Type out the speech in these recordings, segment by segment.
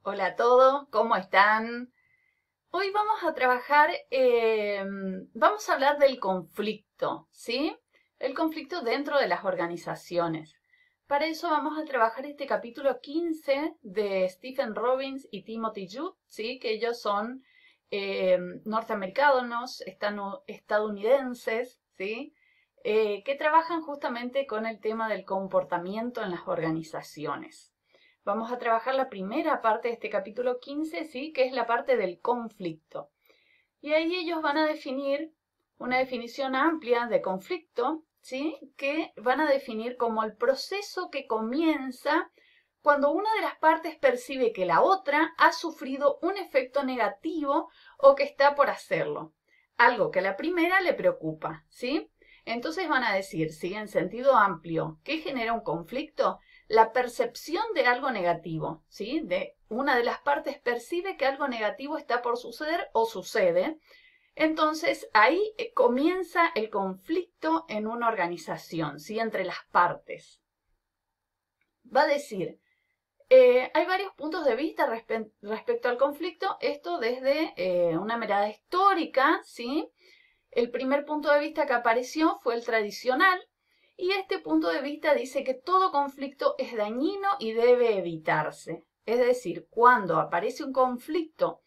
Hola a todos, ¿cómo están? Hoy vamos a trabajar, vamos a hablar del conflicto, ¿sí? El conflicto dentro de las organizaciones. Para eso vamos a trabajar este capítulo 15 de Stephen Robbins y Timothy Judd, ¿sí? Que ellos son norteamericanos, estadounidenses, ¿sí? Que trabajan justamente con el tema del comportamiento en las organizaciones. Vamos a trabajar la primera parte de este capítulo 15, ¿sí? Que es la parte del conflicto. Y ahí ellos van a definir una definición amplia de conflicto, ¿sí? Que van a definir como el proceso que comienza cuando una de las partes percibe que la otra ha sufrido un efecto negativo o que está por hacerlo. Algo que a la primera le preocupa, ¿sí? Entonces van a decir, ¿sí? En sentido amplio, ¿qué genera un conflicto? La percepción de algo negativo, ¿sí? De una de las partes percibe que algo negativo está por suceder o sucede. Entonces ahí comienza el conflicto en una organización, ¿sí? Entre las partes. Va a decir, hay varios puntos de vista respecto al conflicto, esto desde una mirada histórica, ¿sí? El primer punto de vista que apareció fue el tradicional, y este punto de vista dice que todo conflicto es dañino y debe evitarse. Es decir, cuando aparece un conflicto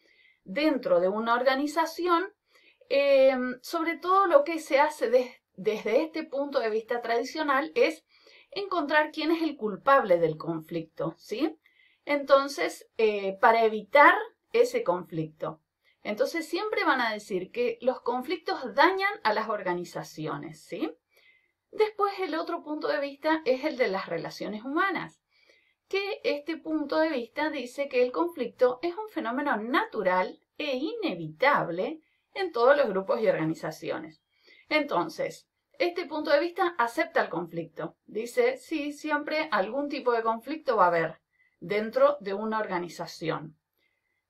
dentro de una organización, sobre todo lo que se hace desde este punto de vista tradicional es encontrar quién es el culpable del conflicto, ¿sí? Entonces, para evitar ese conflicto. Entonces, siempre van a decir que los conflictos dañan a las organizaciones, ¿sí? Después, el otro punto de vista es el de las relaciones humanas, que este punto de vista dice que el conflicto es un fenómeno natural e inevitable en todos los grupos y organizaciones. Entonces, este punto de vista acepta el conflicto. Dice, sí, siempre algún tipo de conflicto va a haber dentro de una organización.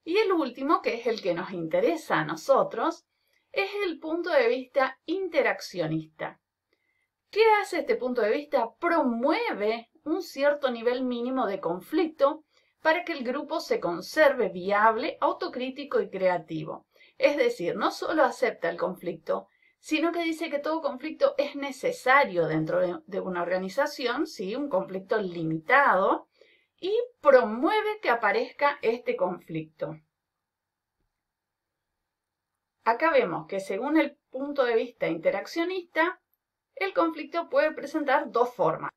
Y el último, que es el que nos interesa a nosotros, es el punto de vista interaccionista. ¿Qué hace este punto de vista? Promueve un cierto nivel mínimo de conflicto para que el grupo se conserve viable, autocrítico y creativo. Es decir, no solo acepta el conflicto, sino que dice que todo conflicto es necesario dentro de una organización, ¿sí? Un conflicto limitado, y promueve que aparezca este conflicto. Acá vemos que según el punto de vista interaccionista, el conflicto puede presentar dos formas,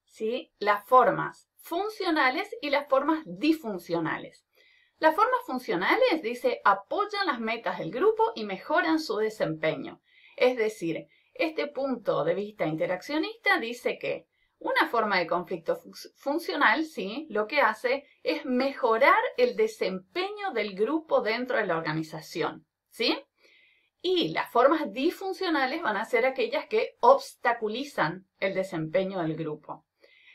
¿sí? Las formas funcionales y las formas disfuncionales. Las formas funcionales, dice, apoyan las metas del grupo y mejoran su desempeño. Es decir, este punto de vista interaccionista dice que una forma de conflicto funcional, ¿sí? Lo que hace es mejorar el desempeño del grupo dentro de la organización, ¿sí? Y las formas disfuncionales van a ser aquellas que obstaculizan el desempeño del grupo.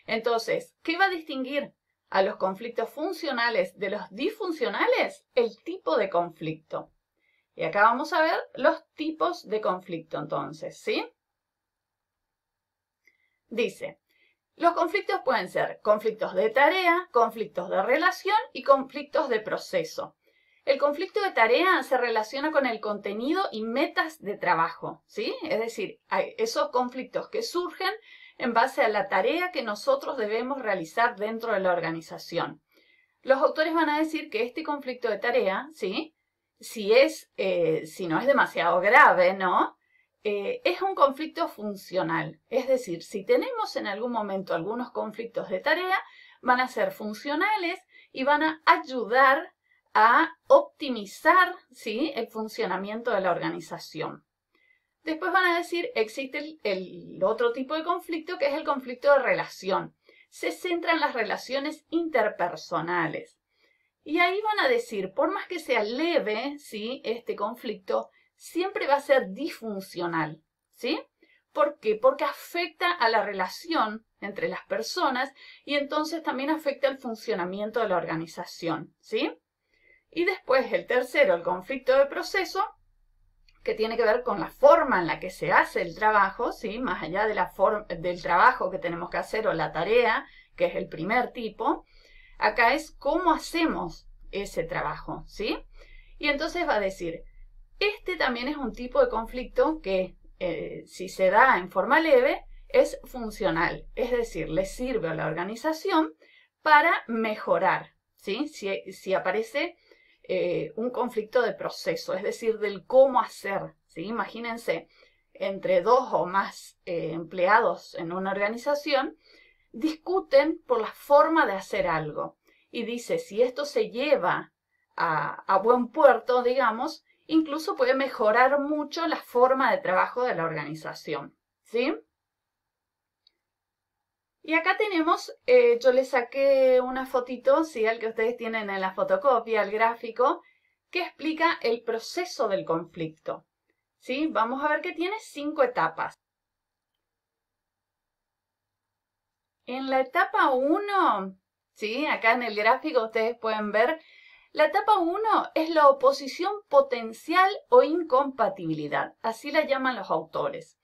Entonces, ¿qué va a distinguir a los conflictos funcionales de los disfuncionales? El tipo de conflicto. Y acá vamos a ver los tipos de conflicto entonces, ¿sí? Dice, los conflictos pueden ser conflictos de tarea, conflictos de relación y conflictos de proceso. El conflicto de tarea se relaciona con el contenido y metas de trabajo, ¿sí? Es decir, hay esos conflictos que surgen en base a la tarea que nosotros debemos realizar dentro de la organización. Los autores van a decir que este conflicto de tarea, ¿sí? Si no es demasiado grave, ¿no? Es un conflicto funcional. Es decir, si tenemos en algún momento algunos conflictos de tarea, van a ser funcionales y van a ayudar a optimizar, ¿sí? El funcionamiento de la organización. Después van a decir, existe el otro tipo de conflicto, que es el conflicto de relación. Se centra en las relaciones interpersonales. Y ahí van a decir, por más que sea leve, ¿sí? Este conflicto siempre va a ser disfuncional, ¿sí? ¿Por qué? Porque afecta a la relación entre las personas y entonces también afecta el funcionamiento de la organización, ¿sí? Y después el tercero, el conflicto de proceso, que tiene que ver con la forma en la que se hace el trabajo, ¿sí? Más allá de del trabajo que tenemos que hacer o la tarea, que es el primer tipo. Acá es cómo hacemos ese trabajo, ¿sí? Y entonces va a decir, este también es un tipo de conflicto que si se da en forma leve es funcional, es decir, le sirve a la organización para mejorar, ¿sí? Si aparece un conflicto de proceso, es decir, del cómo hacer, ¿sí? Imagínense, entre dos o más empleados en una organización, discuten por la forma de hacer algo. Y dice, si esto se lleva a buen puerto, digamos, incluso puede mejorar mucho la forma de trabajo de la organización, ¿sí? Y acá tenemos, yo le saqué una fotito, ¿sí? Al que ustedes tienen en la fotocopia, el gráfico, que explica el proceso del conflicto, ¿sí? Vamos a ver que tiene 5 etapas. En la etapa 1, ¿sí? Acá en el gráfico ustedes pueden ver, la etapa 1 es la oposición potencial o incompatibilidad, así la llaman los autores.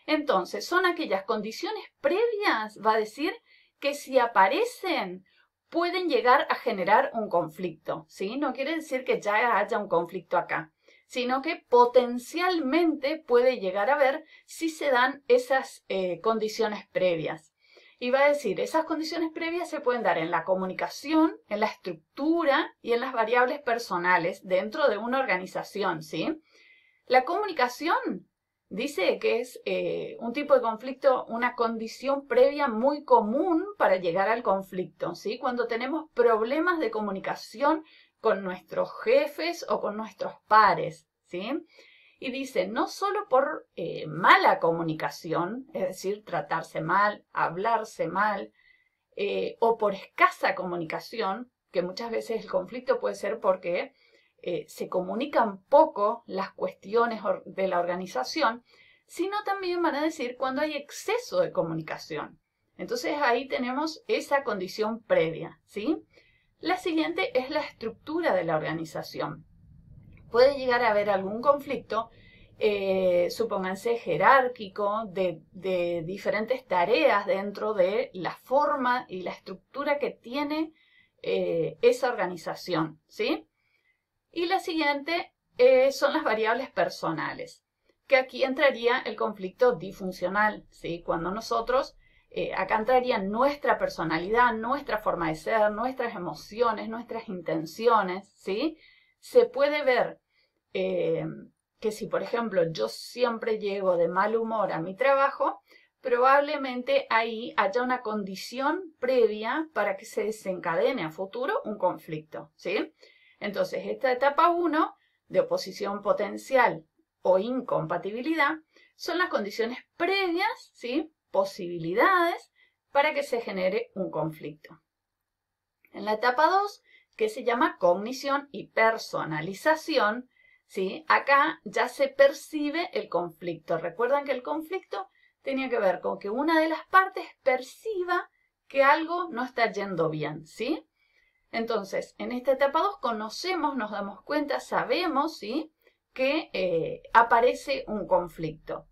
Entonces, son aquellas condiciones previas, va a decir, que si aparecen pueden llegar a generar un conflicto, ¿sí? No quiere decir que ya haya un conflicto acá, sino que potencialmente puede llegar a haber si se dan esas condiciones previas. Y va a decir, esas condiciones previas se pueden dar en la comunicación, en la estructura y en las variables personales dentro de una organización, ¿sí? La comunicación dice que es un tipo de conflicto, una condición previa muy común para llegar al conflicto, ¿sí? Cuando tenemos problemas de comunicación con nuestros jefes o con nuestros pares, ¿sí? Y dice, no solo por mala comunicación, es decir, tratarse mal, hablarse mal, o por escasa comunicación, que muchas veces el conflicto puede ser porque se comunican poco las cuestiones de la organización, sino también van a decir cuando hay exceso de comunicación. Entonces ahí tenemos esa condición previa, ¿sí? La siguiente es la estructura de la organización. Puede llegar a haber algún conflicto, supónganse jerárquico, de diferentes tareas dentro de la forma y la estructura que tiene esa organización, ¿sí? Y la siguiente son las variables personales, que aquí entraría el conflicto disfuncional, ¿sí? Cuando nosotros, acá entraría nuestra personalidad, nuestra forma de ser, nuestras emociones, nuestras intenciones, ¿sí? Se puede ver que si, por ejemplo, yo siempre llego de mal humor a mi trabajo, probablemente ahí haya una condición previa para que se desencadene a futuro un conflicto, ¿sí? Entonces, esta etapa 1 de oposición potencial o incompatibilidad son las condiciones previas, ¿sí? Posibilidades para que se genere un conflicto. En la etapa 2, que se llama cognición y personalización, ¿sí? Acá ya se percibe el conflicto. Recuerdan que el conflicto tenía que ver con que una de las partes perciba que algo no está yendo bien, ¿sí? Entonces, en esta etapa 2 conocemos, nos damos cuenta, sabemos, ¿sí? Que aparece un conflicto.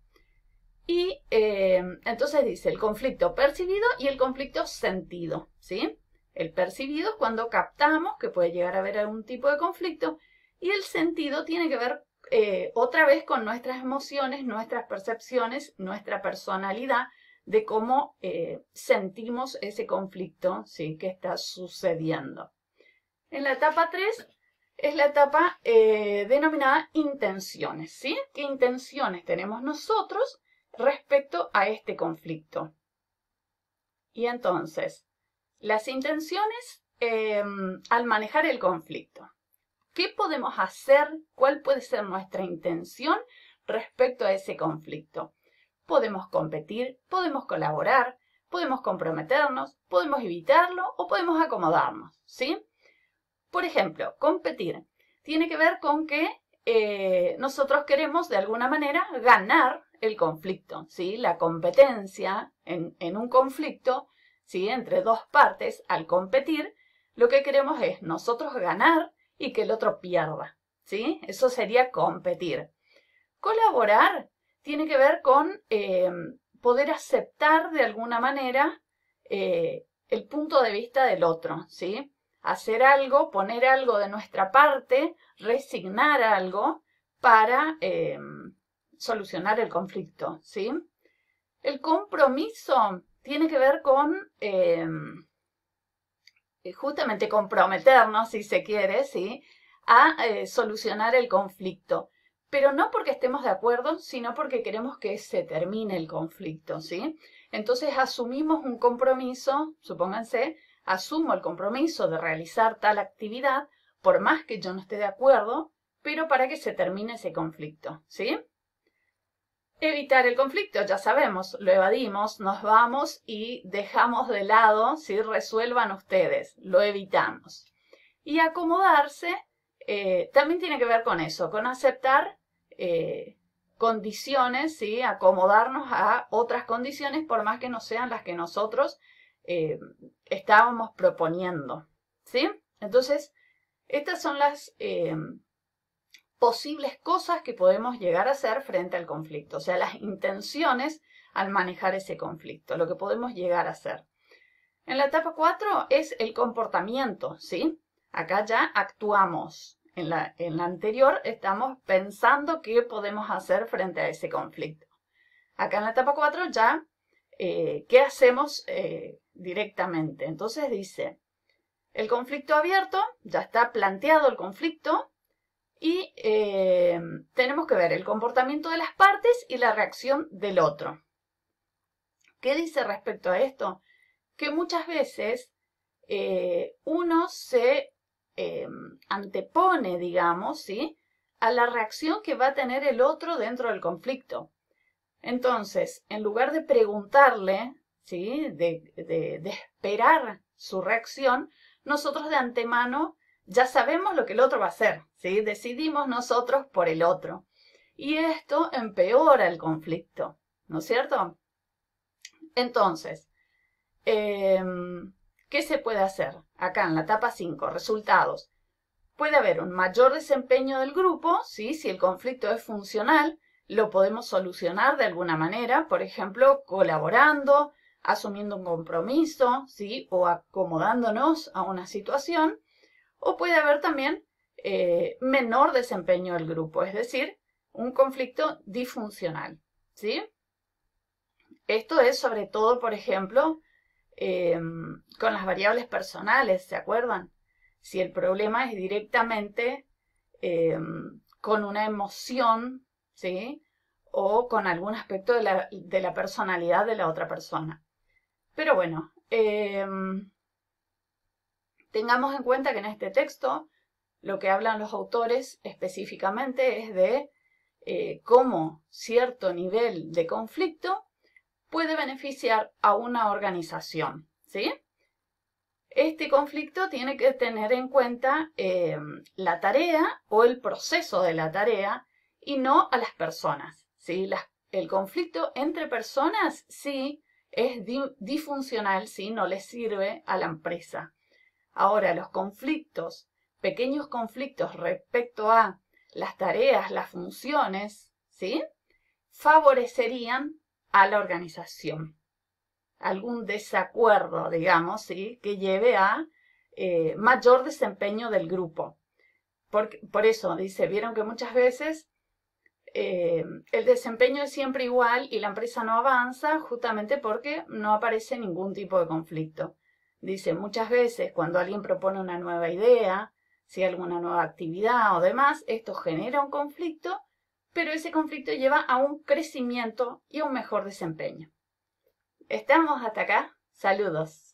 Y entonces dice el conflicto percibido y el conflicto sentido, ¿sí? El percibido es cuando captamos que puede llegar a haber algún tipo de conflicto y el sentido tiene que ver otra vez con nuestras emociones, nuestras percepciones, nuestra personalidad de cómo sentimos ese conflicto, ¿sí? Que está sucediendo. En la etapa 3 es la etapa denominada intenciones, ¿sí? ¿Qué intenciones tenemos nosotros respecto a este conflicto? Y entonces, las intenciones al manejar el conflicto. ¿Qué podemos hacer? ¿Cuál puede ser nuestra intención respecto a ese conflicto? Podemos competir, podemos colaborar, podemos comprometernos, podemos evitarlo o podemos acomodarnos, ¿sí? Por ejemplo, competir tiene que ver con que nosotros queremos de alguna manera ganar el conflicto, ¿sí? La competencia en un conflicto, ¿sí? Entre dos partes, al competir, lo que queremos es nosotros ganar y que el otro pierda, ¿sí? Eso sería competir. Colaborar tiene que ver con poder aceptar de alguna manera el punto de vista del otro, ¿sí? hacer algo, poner algo de nuestra parte, resignar algo para solucionar el conflicto, ¿sí? El compromiso tiene que ver con justamente comprometernos, si se quiere, ¿sí? A solucionar el conflicto. Pero no porque estemos de acuerdo, sino porque queremos que se termine el conflicto, ¿sí? Entonces asumimos un compromiso, supónganse, asumo el compromiso de realizar tal actividad, por más que yo no esté de acuerdo, pero para que se termine ese conflicto, ¿sí? Evitar el conflicto, ya sabemos, lo evadimos, nos vamos y dejamos de lado, si resuelvan ustedes, lo evitamos. Y acomodarse también tiene que ver con eso, con aceptar condiciones, ¿sí? Acomodarnos a otras condiciones por más que no sean las que nosotros estábamos proponiendo, ¿sí? Entonces, estas son las posibles cosas que podemos llegar a hacer frente al conflicto, o sea, las intenciones al manejar ese conflicto, lo que podemos llegar a hacer. En la etapa 4 es el comportamiento, ¿sí? Acá ya actuamos. En la anterior estamos pensando qué podemos hacer frente a ese conflicto. Acá en la etapa 4 ya, ¿qué hacemos directamente? Entonces dice, el conflicto abierto, ya está planteado el conflicto, y tenemos que ver el comportamiento de las partes y la reacción del otro. ¿Qué dice respecto a esto? Que muchas veces uno se antepone, digamos, ¿sí? A la reacción que va a tener el otro dentro del conflicto. Entonces, en lugar de preguntarle, ¿sí? de esperar su reacción, nosotros de antemano ya sabemos lo que el otro va a hacer, ¿sí? Decidimos nosotros por el otro. Y esto empeora el conflicto, ¿no es cierto? Entonces, ¿qué se puede hacer? Acá en la etapa 5, resultados. Puede haber un mayor desempeño del grupo, ¿sí? Si el conflicto es funcional, lo podemos solucionar de alguna manera, por ejemplo, colaborando, asumiendo un compromiso, ¿sí? O acomodándonos a una situación. O puede haber también menor desempeño del grupo, es decir, un conflicto disfuncional, ¿sí? Esto es sobre todo, por ejemplo, con las variables personales, ¿se acuerdan? Si el problema es directamente con una emoción, ¿sí? O con algún aspecto de la personalidad de la otra persona. Pero bueno, tengamos en cuenta que en este texto lo que hablan los autores específicamente es de cómo cierto nivel de conflicto puede beneficiar a una organización, ¿sí? Este conflicto tiene que tener en cuenta la tarea o el proceso de la tarea y no a las personas, ¿sí? El conflicto entre personas sí es disfuncional, ¿sí? No le sirve a la empresa. Ahora, los conflictos, pequeños conflictos respecto a las tareas, las funciones, ¿sí? Favorecerían a la organización. Algún desacuerdo, digamos, ¿sí? Que lleve a mayor desempeño del grupo. Por eso, dice, vieron que muchas veces el desempeño es siempre igual y la empresa no avanza justamente porque no aparece ningún tipo de conflicto. Dice, muchas veces cuando alguien propone una nueva idea, si alguna nueva actividad o demás, esto genera un conflicto, pero ese conflicto lleva a un crecimiento y a un mejor desempeño. ¿Estamos hasta acá? Saludos.